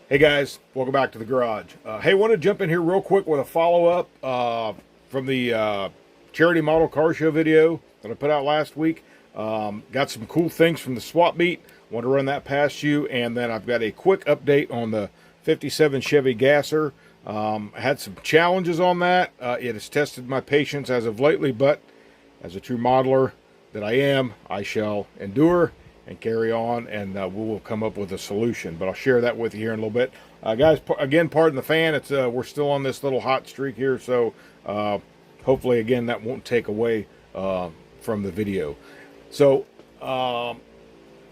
Hey guys, welcome back to the garage. Hey, want to jump in here real quick with a follow-up from the charity model car show video that I put out last week. Got some cool things from the swap meet. Want to run that past you, and then I've got a quick update on the 57 Chevy Gasser. I had some challenges on that. It has tested my patience as of lately, but as a true modeler that I am, I shall endure and carry on, and we will come up with a solution. But I'll share that with you here in a little bit. Guys, again, pardon the fan. It's we're still on this little hot streak here, so hopefully, again, that won't take away from the video. So I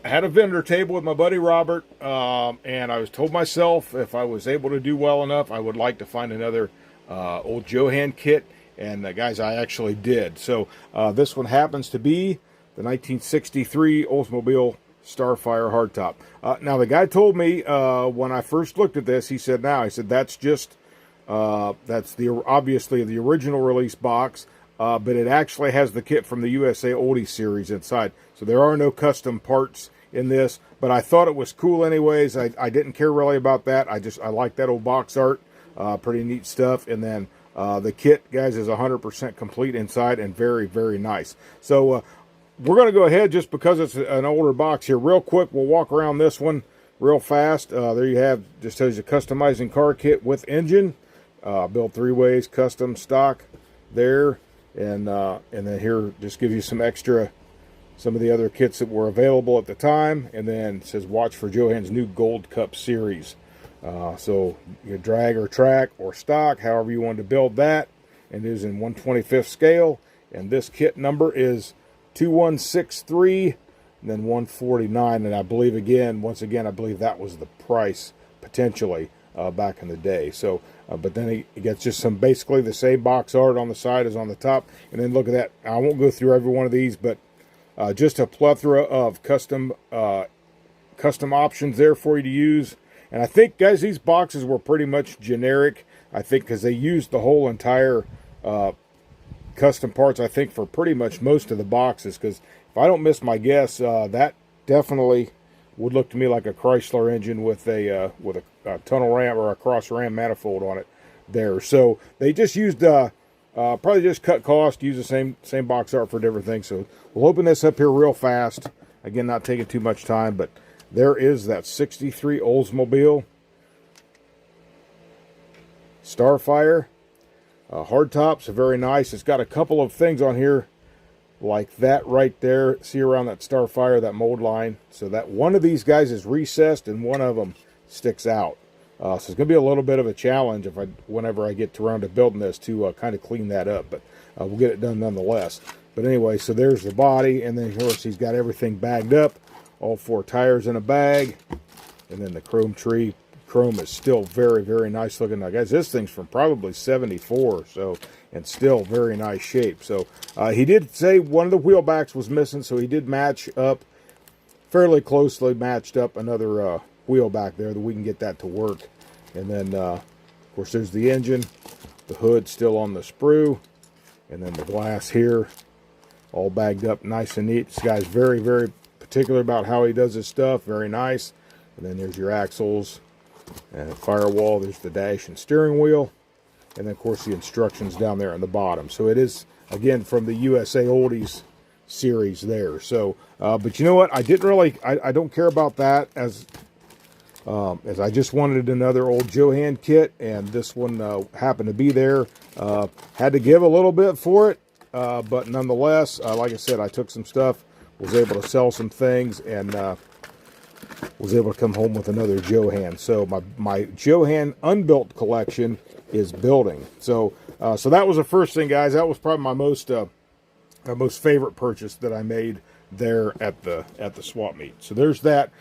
had a vendor table with my buddy Robert, and I was told myself if I was able to do well enough, I would like to find another old Johan kit. And guys, I actually did. So this one happens to be the 1963 Oldsmobile Starfire hardtop. Now, the guy told me when I first looked at this, he said, that's just, that's obviously the original release box, but it actually has the kit from the USA Oldie series inside. So there are no custom parts in this, but I thought it was cool anyways. I didn't care really about that. I like that old box art, pretty neat stuff. And then the kit, guys, is 100% complete inside and very, very nice. So, we're going to go ahead, just because it's an older box here, real quick. We'll walk around this one real fast. There you have, just tells you customizing car kit with engine, built 3 ways, custom stock there, and then here just gives you some of the other kits that were available at the time, and then it says watch for Johan's new Gold Cup series. So you drag or track or stock, however you want to build that, and it is in 1/25th scale, and this kit number is 2163 and then 149, and I believe once again I believe that was the price potentially back in the day. So but then it gets just basically the same box art on the side as on the top, and then look at that. I won't go through every one of these, but just a plethora of custom options there for you to use. And I think, guys, these boxes were pretty much generic, I think, because they used the whole entire custom parts, I think, for pretty much most of the boxes, because if I don't miss my guess, that definitely would look to me like a Chrysler engine with a tunnel ram or a cross ram manifold on it there. So they just used probably just cut cost, use the same box art for different things. So we'll open this up here real fast, again, not taking too much time, but there is that 63 Oldsmobile Starfire. Hardtops are very nice. It's got a couple of things on here like that right there. See around that Starfire, that mold line. So that one of these guys is recessed and one of them sticks out. So it's going to be a little bit of a challenge whenever I get around to building this to kind of clean that up. But we'll get it done nonetheless. But anyway, so there's the body. And then, of course, he's got everything bagged up. All 4 tires in a bag. And then the chrome tree. Chrome is still very, very nice looking. Now, guys, this thing's from probably 74, so, and still very nice shape. So he did say one of the wheel backs was missing, so he did match up, fairly closely matched up another wheel back there that we can get that to work. And then, of course, there's the engine, the hood still on the sprue, and then the glass here, all bagged up nice and neat. This guy's very, very particular about how he does his stuff. Very nice. And then there's your axles. And firewall, there's the dash and steering wheel, and then of course the instructions down there on the bottom. So it is, again, from the USA Oldies series there. So but you know what, I don't care about that, as I just wanted another old Johan kit, and this one happened to be there. Had to give a little bit for it, but nonetheless, like I said, I took some stuff, was able to sell some things, and was able to come home with another Johan. So my Johan unbuilt collection is building. So so that was the first thing, guys. That was probably my most favorite purchase that I made there at the swap meet. So there's that.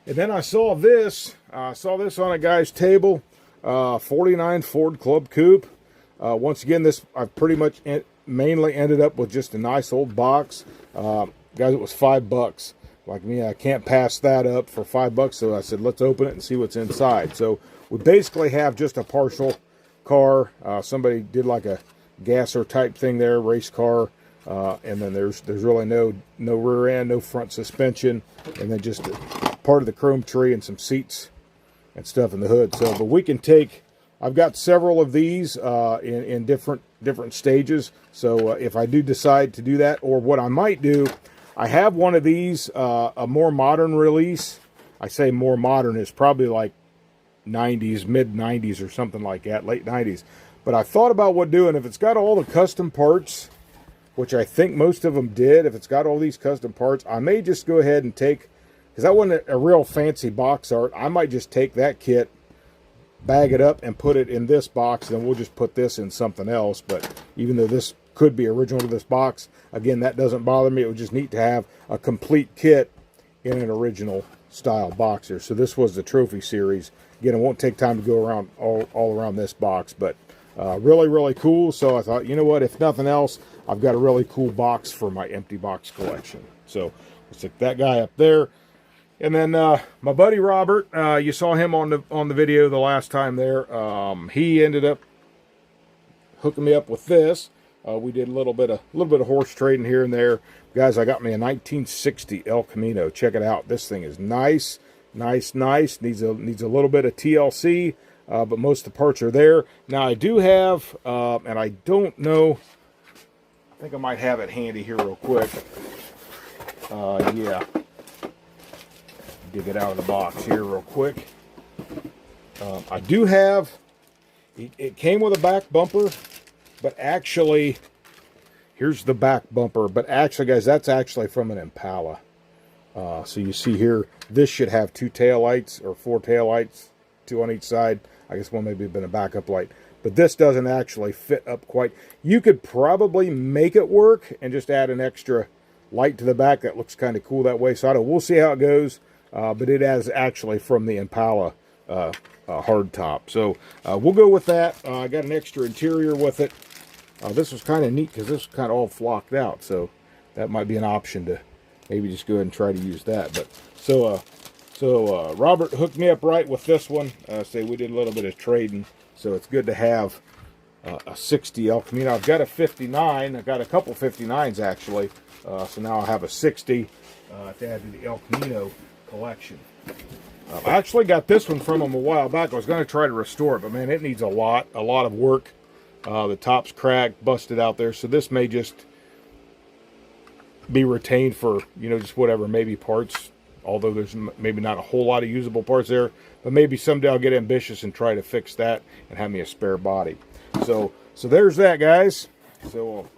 And then I saw this. On a guy's table. 49 Ford Club Coupe. Once again, this I've pretty much mainly ended up with just a nice old box. Guys, it was $5. Like me, I can't pass that up for $5, so I said, let's open it and see what's inside. So we basically have just a partial car. Somebody did like a gasser type thing there, race car, and then there's really no rear end, no front suspension, and then just part of the chrome tree and some seats and stuff in the hood. So, but we can take, I've got several of these in different stages. So if I do decide to do that, or what I might do, I have one of these, a more modern release. I say more modern, is probably like 90s, mid 90s or something like that, late 90s. But I thought about what doing, if it's got all the custom parts, which I think most of them did, if it's got all these custom parts, I may just go ahead and take, because that wasn't a real fancy box art, I might just take that kit, bag it up, and put it in this box, and we'll just put this in something else. But even though this could be original to this box, again, that doesn't bother me. It was just neat to have a complete kit in an original style box here. So this was the trophy series. Again, it won't take time to go around all around this box, but really, really cool. So I thought, you know what, if nothing else, I've got a really cool box for my empty box collection. So let's stick that guy up there. And then my buddy Robert, you saw him on the video the last time there. He ended up hooking me up with this. We did a little bit of horse trading here and there. Guys, I got me a 1960 El Camino. Check it out. This thing is nice. Needs a little bit of TLC, but most of the parts are there. Now I do have, and I don't know, I think I might have it handy here real quick. Yeah. Dig it out of the box here real quick. I do have, it came with a back bumper, but actually, here's the back bumper. But actually, guys, that's actually from an Impala. So you see here, this should have 2 taillights or 4 taillights, 2 on each side. I guess one maybe have been a backup light. But this doesn't actually fit up quite. You could probably make it work and just add an extra light to the back. That looks kind of cool that way. So I don't, we'll see how it goes. But it is actually from the Impala hardtop. So we'll go with that. I got an extra interior with it. This was kind of neat because this was kind of all flocked out. So that might be an option to maybe just go ahead and try to use that. But so Robert hooked me up right with this one. Say we did a little bit of trading. So it's good to have a 60 El Camino. I've got a 59. I've got a couple 59s actually. So now I have a 60 to add to the El Camino collection. I actually got this one from him a while back. I was going to try to restore it, but man, it needs a lot of work. The top's cracked, busted out there. So this may just be retained for, you know, just whatever, maybe parts. Although there's maybe not a whole lot of usable parts there, but maybe someday I'll get ambitious and try to fix that and have me a spare body. So there's that, guys. So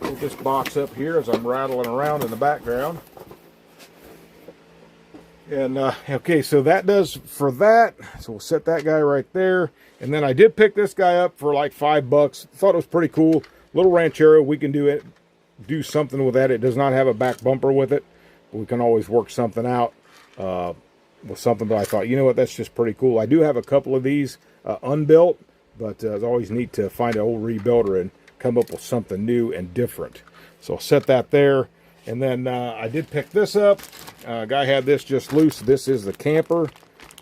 I'll put this box up here as I'm rattling around in the background. And okay, so that does for that. So we'll set that guy right there. And then I did pick this guy up for like $5. Thought it was pretty cool. Little Ranchero. We can do something with that. It does not have a back bumper with it. We can always work something out with something, but I thought, you know what, that's just pretty cool. I do have a couple of these unbuilt, but it's always neat to find an old rebuilder and come up with something new and different. So I'll set that there. And then I did pick this up. Guy had this just loose. This is the camper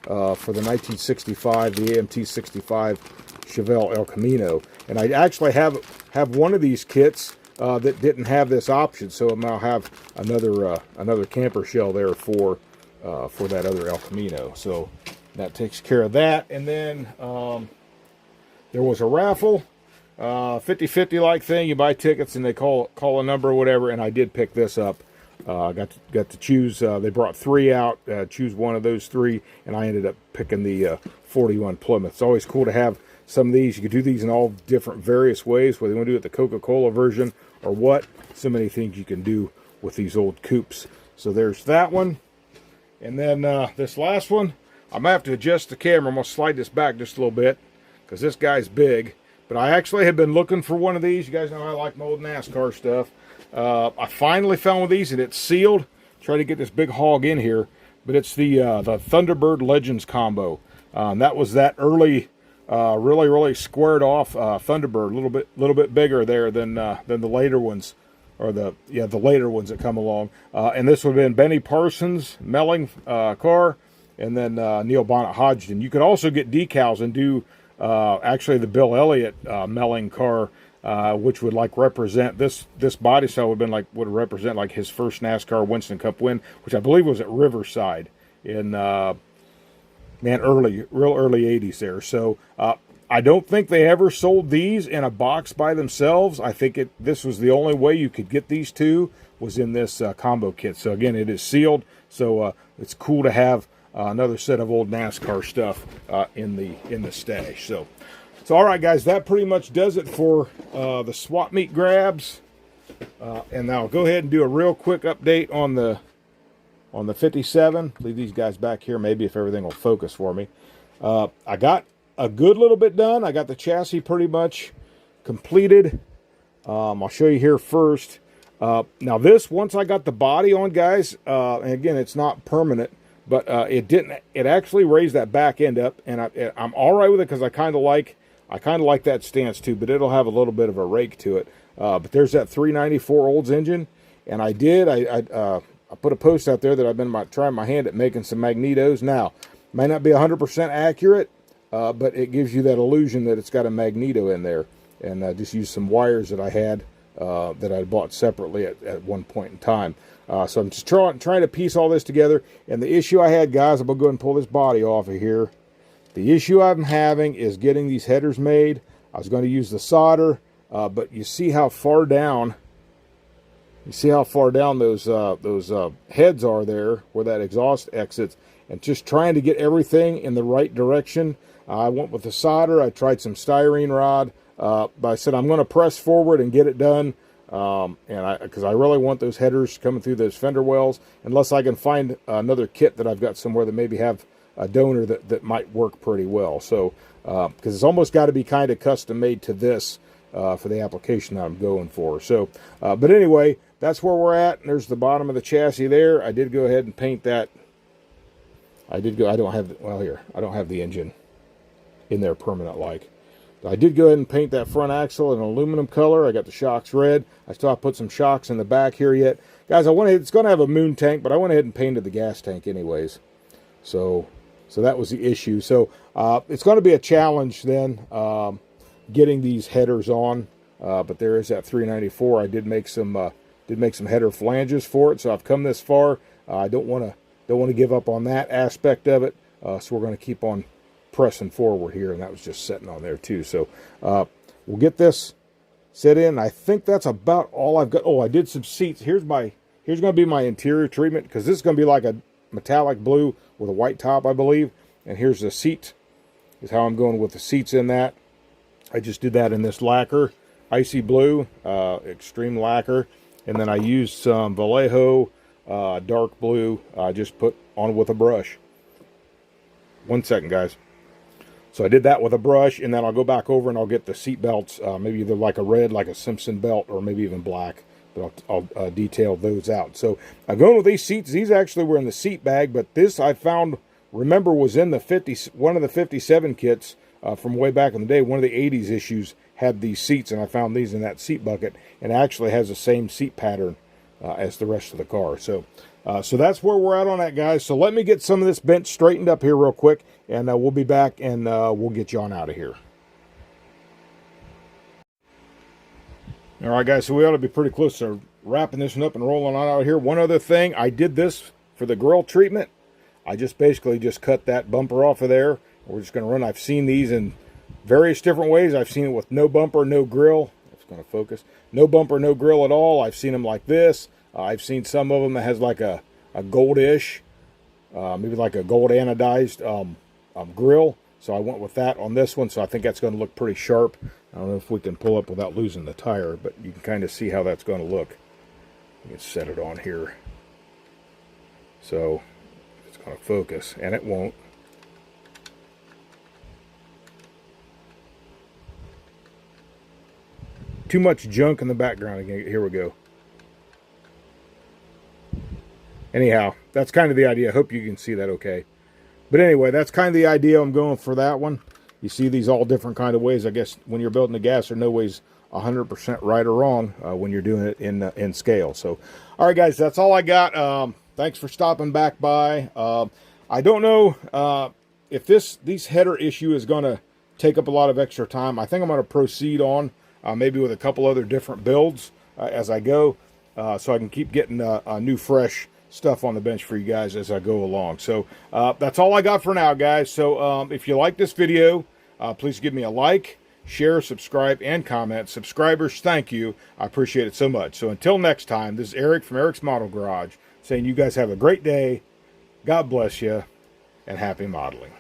for the 1965, the AMT 65 Chevelle El Camino. And I actually have one of these kits that didn't have this option, so I'll have another camper shell there for that other El Camino. So that takes care of that. And then there was a raffle, 50-50 like thing. You buy tickets and they call a number or whatever. And I did pick this up. I got to choose. They brought 3 out. Choose one of those 3, and I ended up picking the 41 Plymouth. It's always cool to have some of these. You can do these in all different various ways, whether you want to do it the Coca-Cola version or what. So many things you can do with these old coupes. So there's that one. And then this last one, I'm going to have to adjust the camera. I'm going to slide this back just a little bit because this guy's big. But I actually have been looking for one of these. You guys know I like my old NASCAR stuff. I finally found one of these, and it's sealed. Try to get this big hog in here. But it's the Thunderbird Legends combo. That was that early, really squared off Thunderbird. A little bit bigger there than the later ones, or the later ones that come along. And this would have been Benny Parsons Melling car, and then Neil Bonnet Hodgson. You could also get decals and do actually the Bill Elliott Melling car, which would like represent this body style would represent like his first NASCAR Winston Cup win, which I believe was at Riverside in man, real early 80s there. So I don't think they ever sold these in a box by themselves. I think this was the only way you could get these two, was in this combo kit. So again, it is sealed, so it's cool to have another set of old NASCAR stuff in the stash. So all right, guys, that pretty much does it for the swap meet grabs. And now I'll go ahead and do a real quick update on the 57. Leave these guys back here, maybe, if everything will focus for me. I got a good little bit done. I got the chassis pretty much completed. I'll show you here first. Now this, once I got the body on, guys, and again, it's not permanent, but it actually raised that back end up, and I'm all right with it, because I kind of like that stance too, but it'll have a little bit of a rake to it. But there's that 394 Olds engine, and I put a post out there that I've been trying my hand at making some magnetos. Now, may not be 100% accurate, but it gives you that illusion that it's got a magneto in there. And I just used some wires that I had that I bought separately at one point in time. So I'm just trying to piece all this together. And the issue I had, guys, I'm going to go ahead and pull this body off of here. The issue I'm having is getting these headers made. I was going to use the solder, but you see how far down... You see how far down those heads are there, where that exhaust exits, and just trying to get everything in the right direction. I went with the solder. I tried some styrene rod, but I said I'm going to press forward and get it done, because I really want those headers coming through those fender wells, unless I can find another kit that I've got somewhere that maybe have a donor that might work pretty well. So, because it's almost got to be kind of custom made to this for the application that I'm going for. So, but anyway, that's where we're at. And there's the bottom of the chassis there. I did go ahead and paint that. I don't have the engine in there permanent like. I did go ahead and paint that front axle in an aluminum color. I got the shocks red. I still have to put some shocks in the back here yet. Guys, it's going to have a moon tank, but I went ahead and painted the gas tank anyways. So that was the issue. So it's going to be a challenge then, getting these headers on. But there is that 394. I did make some header flanges for it, so I've come this far. I don't want to give up on that aspect of it, so we're going to keep on pressing forward here, and that was just setting on there too. So we'll get this set in. I think that's about all I've got. Oh, I did some seats. Here's going to be my interior treatment, because this is going to be like a metallic blue with a white top, I believe. And here's the seat, is how I'm going with the seats in that. I just did that in this lacquer, icy blue, extreme lacquer. And then I used some Vallejo dark blue, just put on with a brush. 1 second, guys. So I did that with a brush, and then I'll go back over and I'll get the seat belts, maybe either like a red, like a Simpson belt, or maybe even black. But I'll detail those out. So I'm going with these seats. These actually were in the seat bag, but this I found, remember, was in the one of the 57 kits from way back in the day. One of the 80s issues had these seats, and I found these in that seat bucket, and actually has the same seat pattern as the rest of the car. So that's where we're at on that, guys. So let me get some of this bench straightened up here real quick, and we'll be back, and we'll get you on out of here. All right, guys, so we ought to be pretty close to wrapping this one up and rolling on out of here. One other thing, I did this for the grill treatment. I basically cut that bumper off of there. We're just going to run. I've seen these in various different ways. I've seen it with no bumper, no grill. It's going to focus. No bumper, no grill at all. I've seen them like this. I've seen some of them that has like a goldish, maybe like a gold anodized grill. So I went with that on this one. So I think that's going to look pretty sharp. I don't know if we can pull up without losing the tire, but you can kind of see how that's going to look. You can set it on here. So it's going to focus, and it won't. Too much junk in the background again. Here we go. Anyhow, that's kind of the idea. I hope you can see that okay. But anyway, that's kind of the idea. I'm going for that one. You see these all different kind of ways. I guess when you're building a gas, there no way's 100% right or wrong when you're doing it in scale. So, all right, guys, that's all I got. Thanks for stopping back by. I don't know if these header issue is going to take up a lot of extra time. I think I'm going to proceed on maybe with a couple other different builds as I go, so I can keep getting a new fresh stuff on the bench for you guys as I go along. So that's all I got for now, guys. So if you like this video, please give me a like, share, subscribe, and comment. Subscribers, thank you. I appreciate it so much. So until next time, this is Eric from Eric's Model Garage saying you guys have a great day. God bless you, and happy modeling.